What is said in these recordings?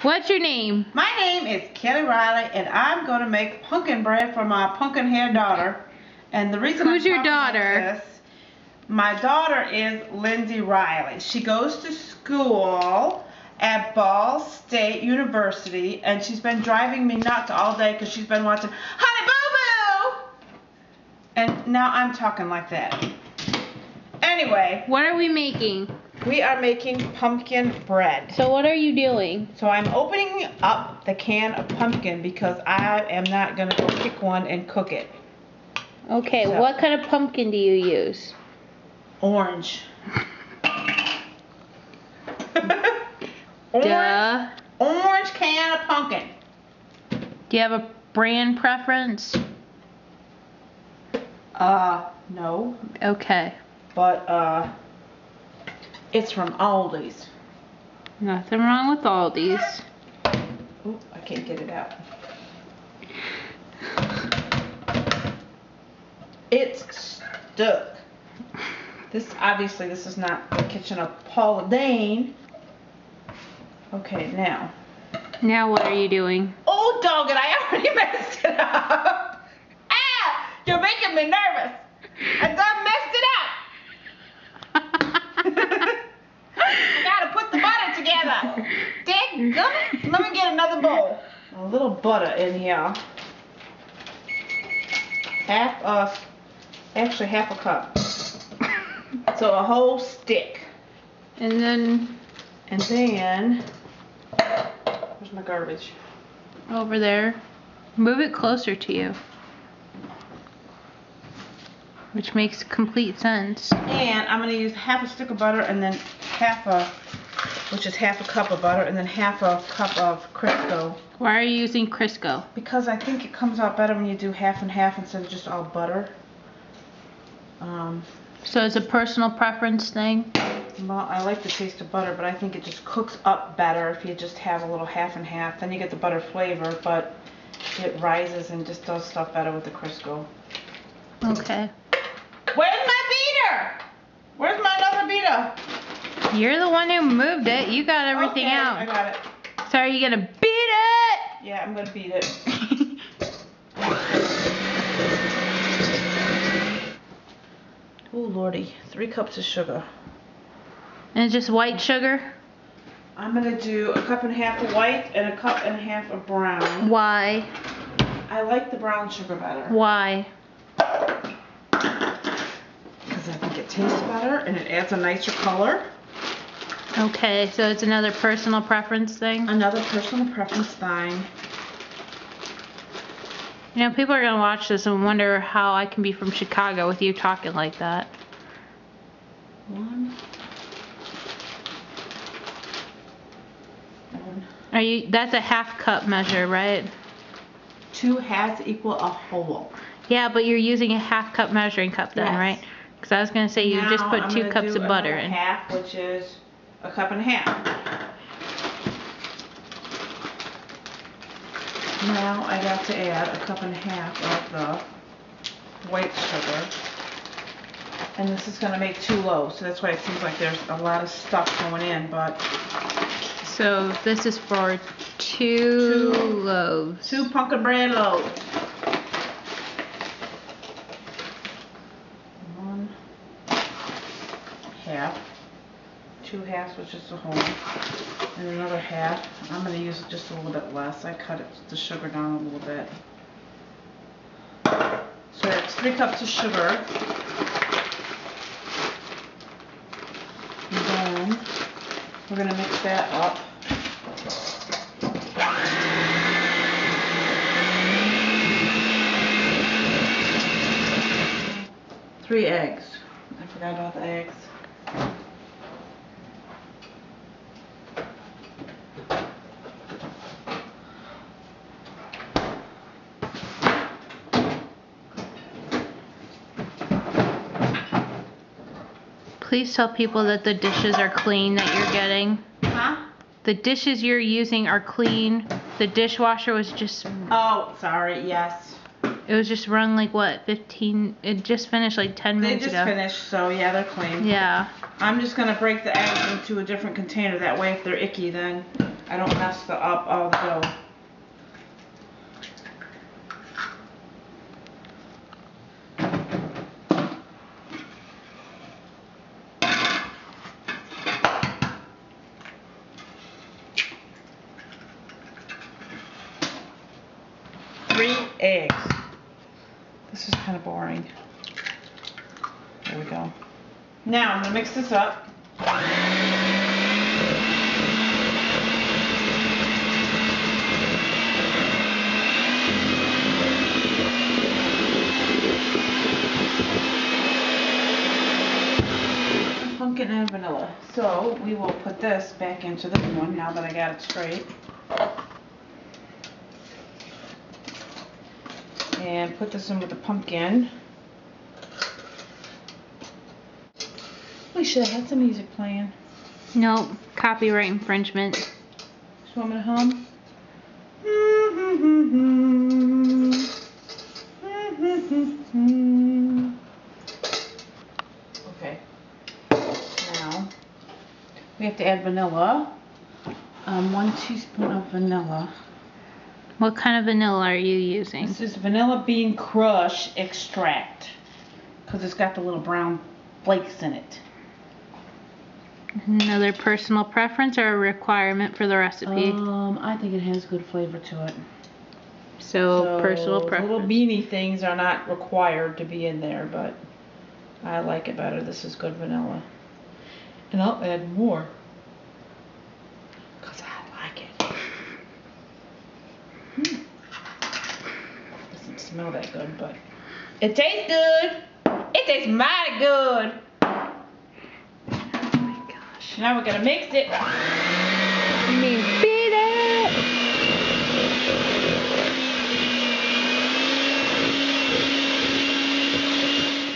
What's your name? My name is Kelly Riley, and I'm going to make pumpkin bread for my pumpkin hair daughter. And the reason Who's your daughter? Like this, my daughter is Lindsay Riley. She goes to school at Ball State University, and she's been driving me nuts all day because she's been watching Honey Boo Boo. And now I'm talking like that. Anyway. What are we making? We are making pumpkin bread. So what are you doing? So I'm opening up the can of pumpkin because I am not going to go pick one and cook it. Okay, So. What kind of pumpkin do you use? Orange. Duh. Orange can of pumpkin. Do you have a brand preference? No. Okay. But, it's from Aldi's. Nothing wrong with Aldi's. Oop, I can't get it out. It's stuck. Obviously this is not the kitchen of Paula Dane. Okay, now. Now what are you doing? Oh, dog it, I already messed it up. Ah, you're making me nervous. I done messed it up. I gotta put the butter together. Dadgummit. Let me get another bowl. A little butter in here. Actually half a cup. So a whole stick. And then where's my garbage? over there. Move it closer to you. Which makes complete sense. And I'm going to use half a stick of butter and then which is half a cup of butter, and then half a cup of Crisco. Why are you using Crisco? Because I think it comes out better when you do half and half instead of just all butter. So it's a personal preference thing? Well, I like the taste of butter, but I think it just cooks up better if you just have a little half and half. Then you get the butter flavor, but it rises and just does stuff better with the Crisco. Okay. Where's my beater? Where's my other beater? You're the one who moved it. You got everything okay, out. I got it. So are you gonna beat it? Yeah, I'm gonna beat it. Oh lordy, 3 cups of sugar. And it's just white sugar? I'm gonna do a cup and a half of white and a cup and a half of brown. Why? I like the brown sugar better. Why? Because I think it tastes better and it adds a nicer color. Okay, so it's another personal preference thing? Another personal preference thing. You know, people are going to watch this and wonder how I can be from Chicago with you talking like that. 1. That's a half cup measure, right? 2 halves equal a whole. Yeah, but you're using a half cup measuring cup then, yes. Right? Because I was going to say you just put 2 cups of butter in. Half, which is a cup and a half. Now I got to add a cup and a half of the white sugar. And this is going to make 2 loaves, so that's why it seems like there's a lot of stuff going in, but... So this is for 2 loaves. 2 pumpkin bread loaves. 1 half. 2 halves, which is the whole. And another half. I'm going to use just a little bit less. I cut the sugar down a little bit. So that's 3 cups of sugar. And then we're going to mix that up. 3 eggs. I forgot about the eggs. Please tell people that the dishes are clean that you're getting. Huh? The dishes you're using are clean. The dishwasher was just... Oh, sorry, yes. It was just run like what, 15? It just finished like 10 minutes ago. They just finished, so yeah, they're clean. Yeah. I'm just gonna break the eggs into a different container. That way, if they're icky, then I don't mess up all the dough. Three eggs. This is kind of boring. There we go. Now I'm gonna mix this up. Pumpkin and vanilla. So we will put this back into this one now that I got it straight. And put this in with the pumpkin. We should have had some music playing. Nope, copyright infringement. Just want me to hum? Okay. Now, we have to add vanilla. 1 teaspoon of vanilla. What kind of vanilla are you using? This is vanilla bean crush extract. Because it's got the little brown flakes in it. Another personal preference or a requirement for the recipe? I think it has good flavor to it. So personal preference. Little beanie things are not required to be in there, but I like it better. This is good vanilla. And I'll add more. Because I like it. Doesn't smell that good, but it tastes good. It tastes mighty good. Now we're gonna mix it. You mean beat it?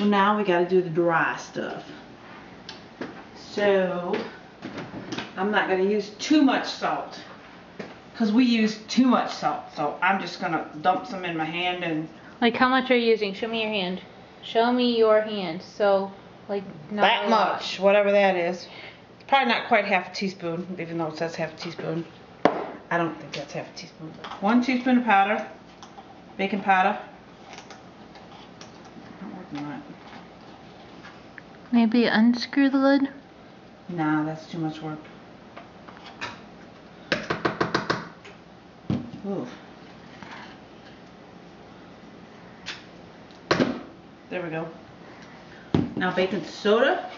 Well, now we gotta do the dry stuff. So, I'm not gonna use too much salt. Because we use too much salt. So, I'm just gonna dump some in my hand and... Like how much are you using? Show me your hand. Show me your hand. So, like, not that a lot. much, whatever that is. Probably not quite half a teaspoon, even though it says half a teaspoon. I don't think that's half a teaspoon. 1 teaspoon of powder, baking powder. Not working right. Maybe unscrew the lid? Nah, that's too much work. Ooh. There we go. Now baking soda.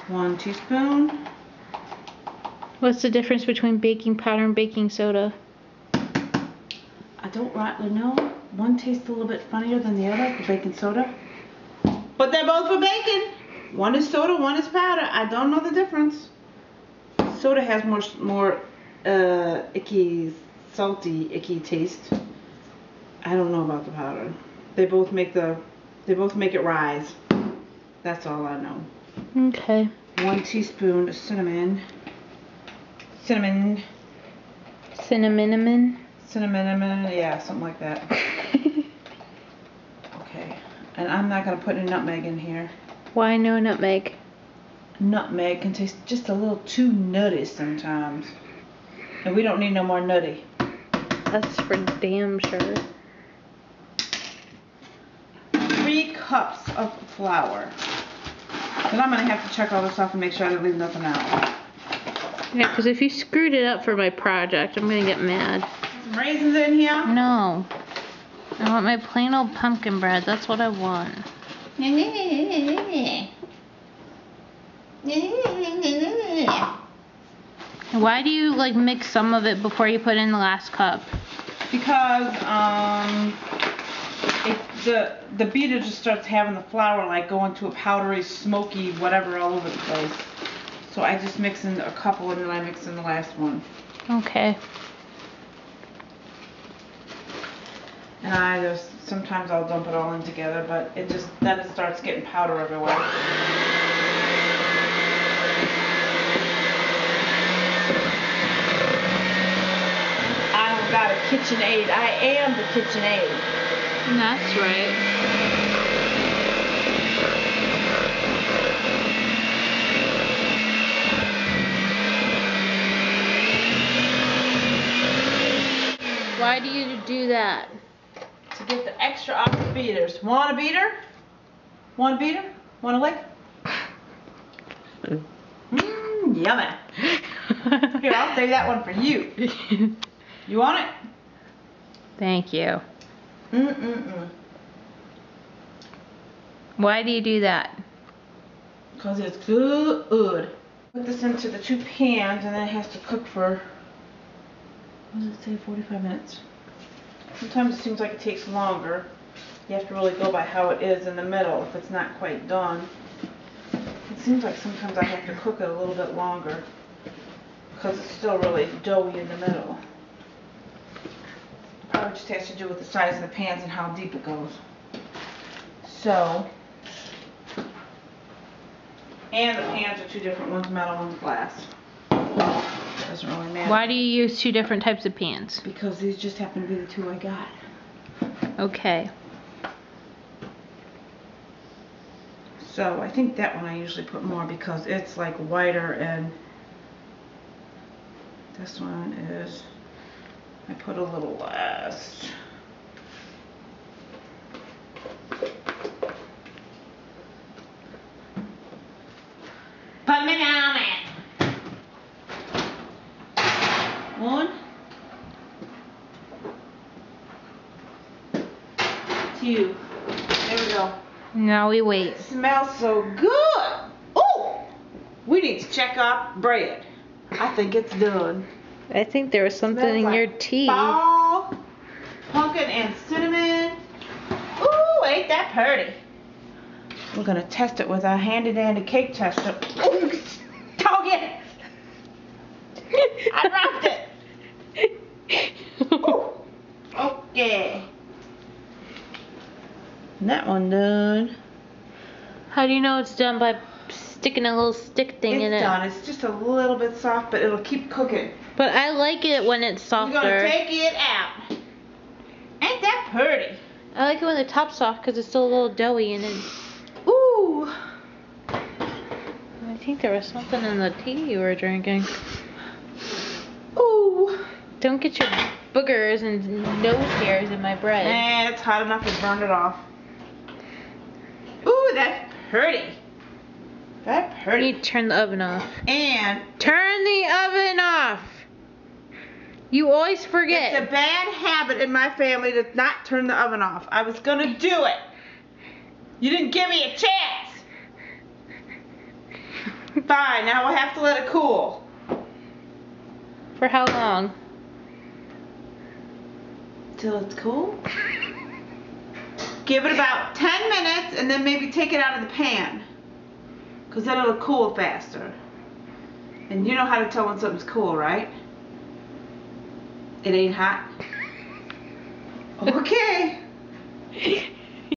1 teaspoon. What's the difference between baking powder and baking soda? I don't rightly know. One tastes a little bit funnier than the other, the baking soda. But they're both for baking. One is soda, one is powder. I don't know the difference. Soda has more icky, salty, icky taste. I don't know about the powder. They both make it rise. That's all I know. Okay. 1 teaspoon of cinnamon. Cinnamon, yeah, something like that. Okay, and I'm not gonna put any nutmeg in here. Why no nutmeg? Nutmeg can taste just a little too nutty sometimes. And we don't need no more nutty. That's for damn sure. 3 cups of flour. Then I'm gonna have to check all this off and make sure I didn't leave nothing out. Yeah, because if you screwed it up for my project, I'm gonna get mad. Some raisins in here. No. I want my plain old pumpkin bread. That's what I want. Why do you like mix some of it before you put in the last cup? Because the beater just starts having the flour like go into a powdery, smoky, whatever all over the place. So I just mix in a couple and then I mix in the last one. Okay. And sometimes I'll dump it all in together, but then it starts getting powder everywhere. I've got a KitchenAid. I am the KitchenAid. That's right. Why do you do that? To get the extra off the beaters. Want a beater? Want a beater? Want a lick? Yummy. Here, I'll save that one for you. You want it? Thank you. Mm-mm-mm. Why do you do that? Because it's good. Put this into the 2 pans and then it has to cook for, what does it say, 45 minutes. Sometimes it seems like it takes longer. You have to really go by how it is in the middle if it's not quite done. It seems like sometimes I have to cook it a little bit longer because it's still really doughy in the middle. Probably just has to do with the size of the pans and how deep it goes. So, and the pans are 2 different, one's metal, one's glass. Doesn't really matter. Why do you use 2 different types of pans? Because these just happen to be the 2 I got. Okay. So I think that one I usually put more because it's like whiter, and this one is, I put a little less. Put me down it. 1, 2. There we go. Now we wait. It smells so good. Oh, we need to check out bread. I think it's done. I think there was something Smells in like your tea. fall, pumpkin and cinnamon. Ooh, ain't that pretty? We're gonna test it with our handy dandy cake tester. Ooh, dog it! I dropped it. Ooh. Okay. And that one done. How do you know it's done? By sticking a little stick thing in it? It's done. It's just a little bit soft, but it'll keep cooking. But I like it when it's softer. We're gonna take it out. Ain't that pretty? I like it when the top's soft because it's still a little doughy and then. Ooh. I think there was something in the tea you were drinking. Ooh. Don't get your boogers and nose hairs in my bread. And it's hot enough to burn it off. Ooh, that's pretty. That's You pretty. need to turn the oven off. And Turn the oven off! You always forget. it's a bad habit in my family to not turn the oven off. I was gonna do it. You didn't give me a chance. Fine, now we'll have to let it cool. For how long? Till it's cool? Give it about 10 minutes and then maybe take it out of the pan. Because then it'll cool faster. And you know how to tell when something's cool, right? It ain't hot. Okay.